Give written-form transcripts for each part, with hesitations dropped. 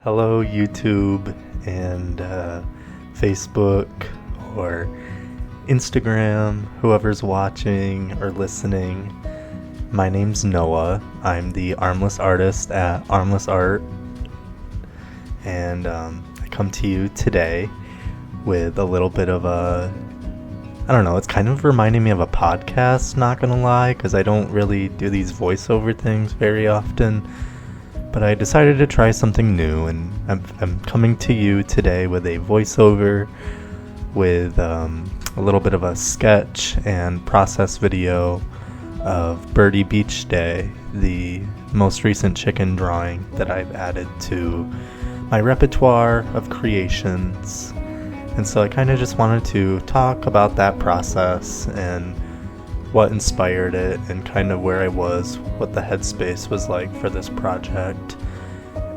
Hello, YouTube and Facebook or Instagram, whoever's watching or listening. My name's Noah. I'm the Armless artist at Armless Art, and I come to you today with a little bit of I don't know, it's kind of reminding me of a podcast, not gonna lie, because I don't really do these voiceover things very often. But I decided to try something new, and I'm coming to you today with a voiceover, with a little bit of a sketch and process video of Birdy Beach Day, the most recent chicken drawing that I've added to my repertoire of creations. And so I kind of just wanted to talk about that process and what inspired it and kind of where I was, what the headspace was like for this project,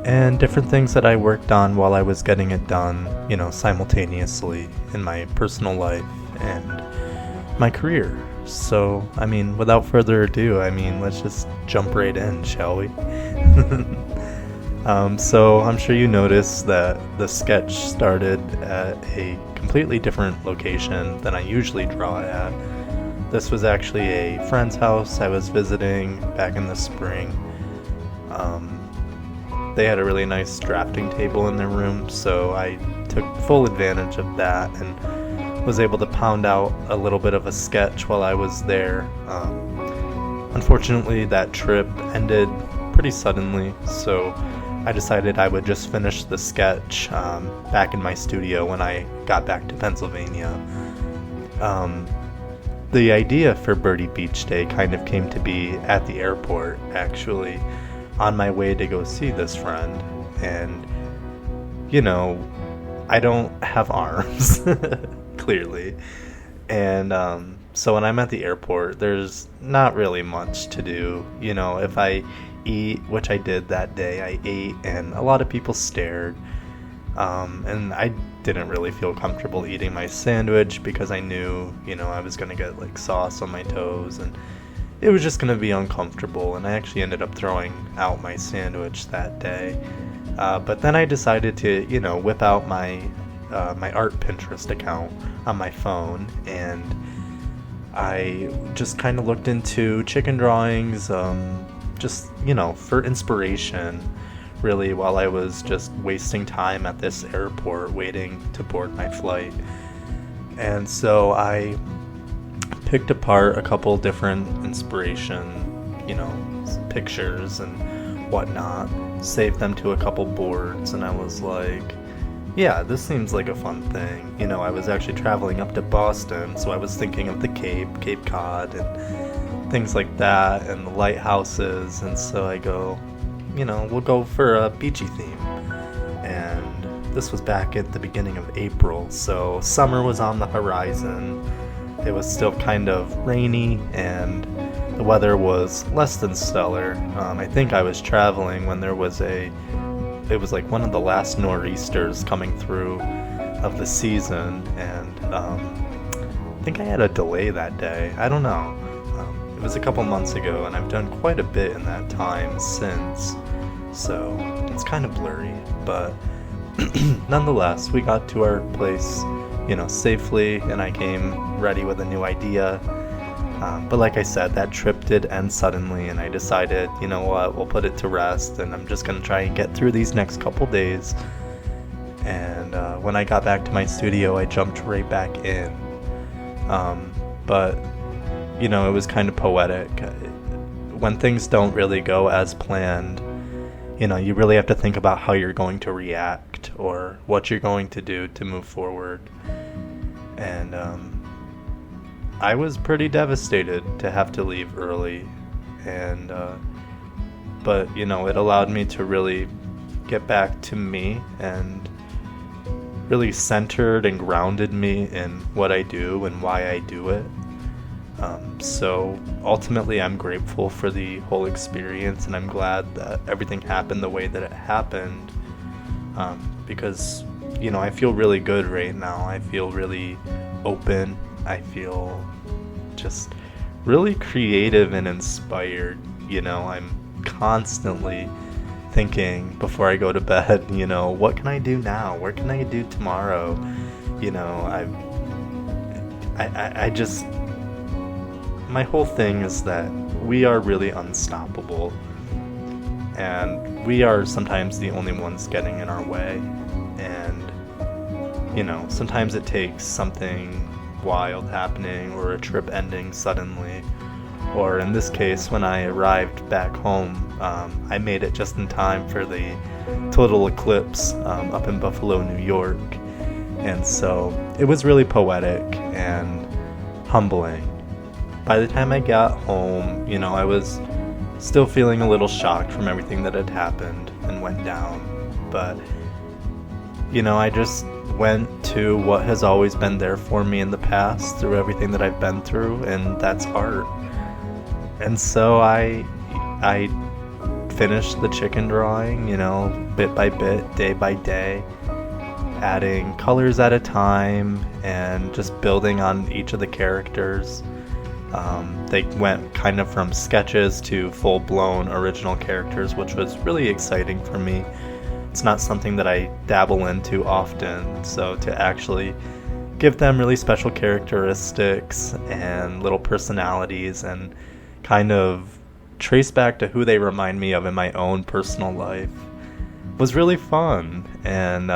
and different things that I worked on while I was getting it done, simultaneously in my personal life and my career. So, without further ado, let's just jump right in, shall we? So I'm sure you noticed that the sketch started at a completely different location than I usually draw at. This was actually a friend's house I was visiting back in the spring. They had a really nice drafting table in their room, so I took full advantage of that and was able to pound out a little bit of a sketch while I was there. Unfortunately, that trip ended pretty suddenly, so I decided I would just finish the sketch back in my studio when I got back to Pennsylvania. The idea for Birdy Beach Day kind of came to be at the airport, actually, on my way to go see this friend. And, I don't have arms, clearly. And so when I'm at the airport, there's not really much to do. If I eat, which I did that day, I ate, and a lot of people stared. And I didn't really feel comfortable eating my sandwich because I knew, I was going to get sauce on my toes and it was just going to be uncomfortable. And I actually ended up throwing out my sandwich that day. But then I decided to, whip out my art Pinterest account on my phone, and I just kind of looked into chicken drawings, for inspiration, really, while I was just wasting time at this airport waiting to board my flight. And so I picked apart a couple different inspiration, pictures and whatnot, saved them to a couple boards, and I was like, yeah, this seems like a fun thing. I was actually traveling up to Boston, so I was thinking of the Cape Cod, and things like that, and the lighthouses, and so I go, we'll go for a beachy theme. And this was back at the beginning of April, so summer was on the horizon. It was still kind of rainy, and the weather was less than stellar. I think I was traveling when it was like one of the last nor'easters coming through of the season, and I think I had a delay that day. I don't know. It was a couple months ago, and I've done quite a bit in that time since, so it's kind of blurry, but nonetheless, we got to our place, safely, and I came ready with a new idea. But like I said, that trip did end suddenly, and I decided, we'll put it to rest, and I'm just going to try and get through these next couple days. And when I got back to my studio, I jumped right back in. But it was kind of poetic. When things don't really go as planned, you really have to think about how you're going to react or what you're going to do to move forward. And I was pretty devastated to have to leave early, and but it allowed me to really get back to me and really centered and grounded me in what I do and why I do it. So ultimately, I'm grateful for the whole experience, and I'm glad that everything happened the way that it happened, because I feel really good right now. I feel really open. I feel just really creative and inspired. I'm constantly thinking before I go to bed, what can I do now? What can I do tomorrow? I just, my whole thing is that we are really unstoppable, and we are sometimes the only ones getting in our way. And sometimes it takes something wild happening, or a trip ending suddenly, or in this case, when I arrived back home, I made it just in time for the total eclipse up in Buffalo, New York. And so it was really poetic and humbling. By the time I got home, I was still feeling a little shocked from everything that had happened and went down. But, I just went to what has always been there for me in the past through everything that I've been through, and that's art. And so I finished the chicken drawing, bit by bit, day by day, adding colors at a time and just building on each of the characters. They went kind of from sketches to full-blown original characters, which was really exciting for me. It's not something that I dabble into often, so to actually give them really special characteristics and little personalities and kind of trace back to who they remind me of in my own personal life was really fun. And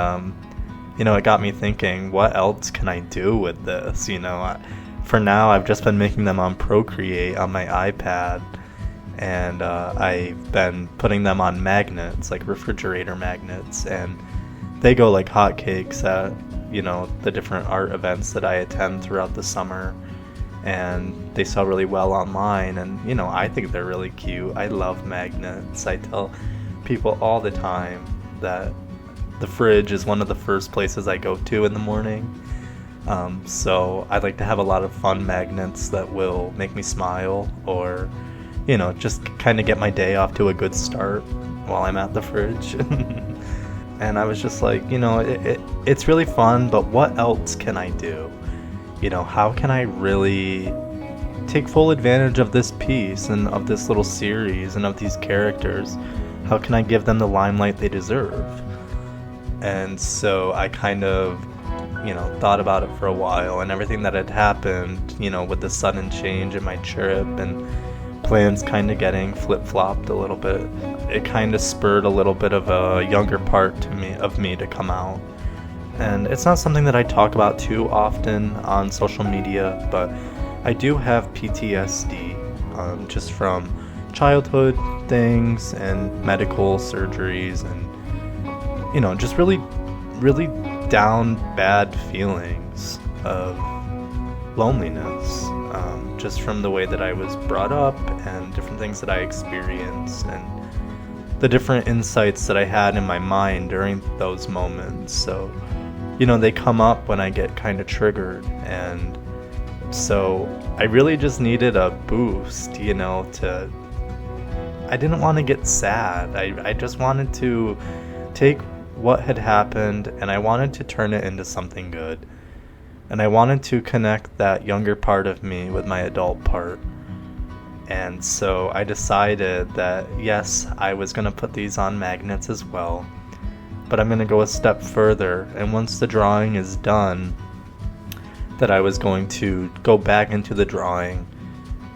it got me thinking, what else can I do with this? For now, I've just been making them on Procreate on my iPad, and I've been putting them on magnets, like refrigerator magnets, and they go like hotcakes at the different art events that I attend throughout the summer. And they sell really well online, and I think they're really cute. I love magnets. I tell people all the time that the fridge is one of the first places I go to in the morning. So I like to have a lot of fun magnets that will make me smile, or just kind of get my day off to a good start while I'm at the fridge. And I was just like, it's really fun, but what else can I do? How can I really take full advantage of this piece and of this little series and of these characters? How can I give them the limelight they deserve? And so I kind of, thought about it for a while, and everything that had happened, with the sudden change in my trip and plans kind of getting flip-flopped a little bit, it kind of spurred a little bit of a younger part of me to come out. And it's not something that I talk about too often on social media, but I do have PTSD, just from childhood things and medical surgeries and, just really, really down bad feelings of loneliness, just from the way that I was brought up and different things that I experienced and the different insights that I had in my mind during those moments. So they come up when I get kind of triggered, and so I really just needed a boost, I didn't want to get sad. I just wanted to take what had happened, and I wanted to turn it into something good. And I wanted to connect that younger part of me with my adult part. And so I decided that, yes, I was going to put these on magnets as well, but I'm going to go a step further, and once the drawing is done, that I was going to go back into the drawing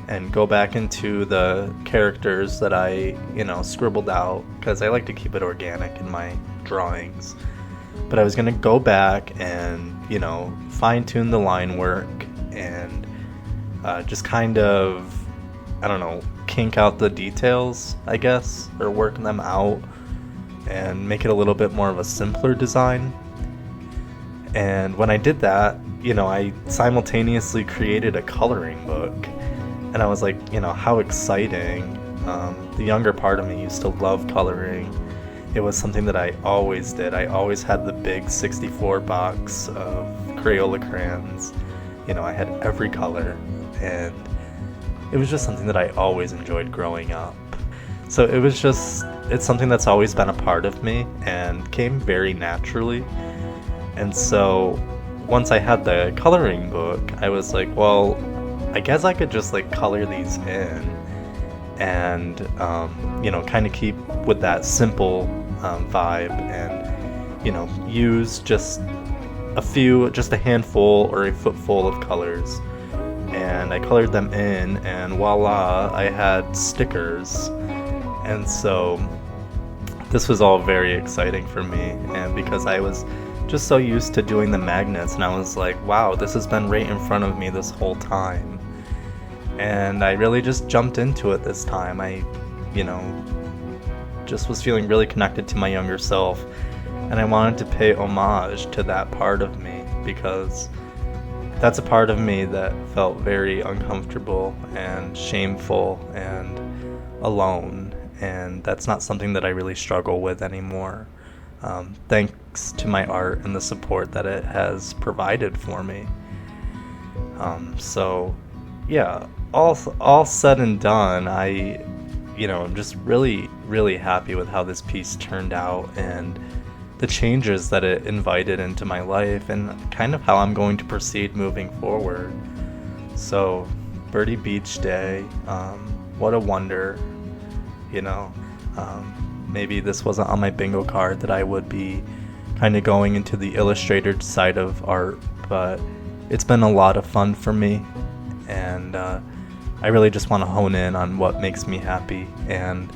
and go back into the characters that I, scribbled out, because I like to keep it organic in my drawings. But I was going to go back and, fine-tune the line work and just kind of, kink out the details, I guess, or work them out and make it a little bit more of a simpler design. And when I did that, I simultaneously created a coloring book, and I was like, how exciting. The younger part of me used to love coloring. It was something that I always did. I always had the big 64 box of Crayola crayons. I had every color, and it was just something that I always enjoyed growing up. So it's something that's always been a part of me and came very naturally. And so once I had the coloring book, I was like, well, I guess I could just color these in. and kind of keep with that simple vibe, and use just a handful or a footful of colors, and I colored them in, and voila, I had stickers. And so this was all very exciting for me, and because I was just so used to doing the magnets, and I was like, wow, this has been right in front of me this whole time. And I really just jumped into it this time. I just was feeling really connected to my younger self, and I wanted to pay homage to that part of me, because that's a part of me that felt very uncomfortable and shameful and alone, and that's not something that I really struggle with anymore, thanks to my art and the support that it has provided for me. So yeah, all said and done, I'm just really, really happy with how this piece turned out, and the changes that it invited into my life, and kind of how I'm going to proceed moving forward. So, Birdy Beach Day, what a wonder, maybe this wasn't on my bingo card that I would be kind of going into the illustrated side of art, but it's been a lot of fun for me, and I really just want to hone in on what makes me happy, and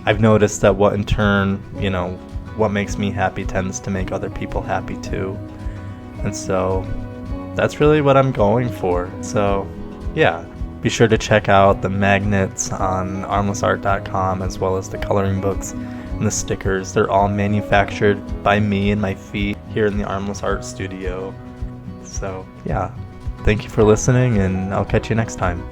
I've noticed that what in turn, what makes me happy tends to make other people happy too. And so that's really what I'm going for. So yeah, be sure to check out the magnets on armlessart.com, as well as the coloring books and the stickers. They're all manufactured by me and my feet here in the Armless Art Studio. So yeah, thank you for listening, and I'll catch you next time.